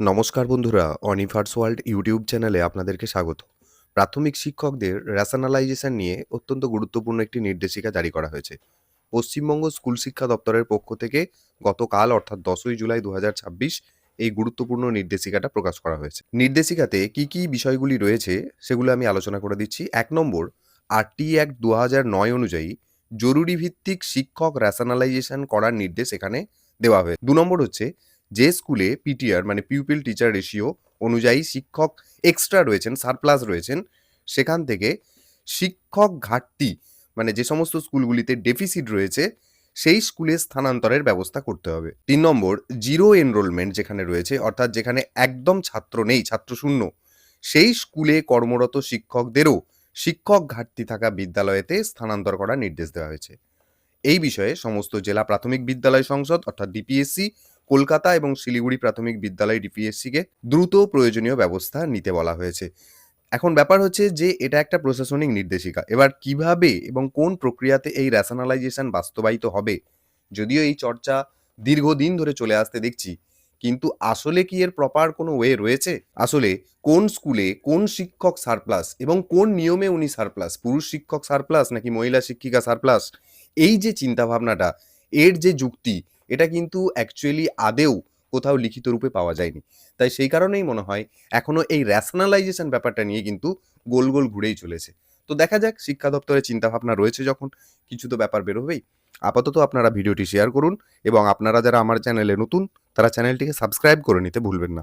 নমস্কার বন্ধুরা, অনিভার্স world YouTube চ্যানেলে আপনাদেরকে স্বাগত। প্রাথমিক শিক্ষকদের রেশনালাইজেশন নিয়ে অত্যন্ত গুরুত্বপূর্ণ একটি নির্দেশিকা জারি করা হয়েছে। পশ্চিমবঙ্গ স্কুল শিক্ষা দপ্তরের পক্ষ থেকে গতকাল অর্থাৎ ১০ই জুলাই ২০২৬ এই গুরুত্বপূর্ণ নির্দেশিকাটা প্রকাশ করা হয়েছে। নির্দেশিকাতে কি কি বিষয়গুলি রয়েছে সেগুলো আমি আলোচনা করে দিচ্ছি। ১ নম্বর, আরটি অ্যাক্ট ২০০৯ অনুযায়ী জরুরি ভিত্তিক শিক্ষক রেশনালাইজেশন করার নির্দেশ এখানে দেওয়া হয়েছে। ২ নম্বর হচ্ছে, যে স্কুলে পিটিআর মানে পিউপিল টিচার রেশিও অনুযায়ী শিক্ষক এক্সট্রা রয়েছেন, সারপ্লাস রয়েছেন, সেখান থেকে শিক্ষক ঘাটতি মানে যে সমস্ত স্কুলগুলিতে ডেফিসিট রয়েছে সেই স্কুলে স্থানান্তরের ব্যবস্থা করতে হবে। ৩ নম্বর, জিরো এনরোলমেন্ট যেখানে রয়েছে অর্থাৎ যেখানে একদম ছাত্র নেই, ছাত্র শূন্য, সেই স্কুলে কর্মরত শিক্ষকদেরও শিক্ষক ঘাটতি থাকা বিদ্যালয়েতে স্থানান্তর করার নির্দেশ দেওয়া হয়েছে। এই বিষয়ে সমস্ত জেলা প্রাথমিক বিদ্যালয় সংসদ অর্থাৎ ডিপিএসসি, কলকাতা এবং শিলিগুড়ি প্রাথমিক বিদ্যালয় ডিপিএসসিকে দ্রুত প্রয়োজনীয় ব্যবস্থা নিতে বলা হয়েছে। এখন ব্যাপার হচ্ছে যে এটা একটা প্রশাসনিক নির্দেশিকা। এবার কিভাবে এবং কোন প্রক্রিয়াতে এই রেশনালাইজেশন বাস্তবায়িত হবে, যদিও এই চর্চা দীর্ঘদিন ধরে চলে আসতে দেখছি, কিন্তু আসলে কি এর প্রপার কোনো ওয়ে রয়েছে? আসলে কোন স্কুলে কোন শিক্ষক সারপ্লাস এবং কোন নিয়মে উনি সারপ্লাস, পুরুষ শিক্ষক সারপ্লাস নাকি মহিলা শিক্ষিকা সারপ্লাস, এই যে চিন্তাভাবনাটা, এর যে যুক্তি, এটা কিন্তু অ্যাকচুয়ালি আদেও কোথাও লিখিত রূপে পাওয়া যায়নি। তাই সেই কারণেই মনে হয় এখনো এই রেশনালাইজেশন ব্যাপারটা নিয়ে কিন্তু গোল গোল ঘুরেই চলেছে। তো দেখা যাক, শিক্ষা দপ্তরের চিন্তাভাবনা রয়েছে যখন, কিছু তো ব্যাপার বেরোবেই। আপাতত আপনারা ভিডিওটি শেয়ার করুন এবং আপনারা যারা আমার চ্যানেলে নতুন তারা চ্যানেলটিকে সাবস্ক্রাইব করে নিতে ভুলবেন না।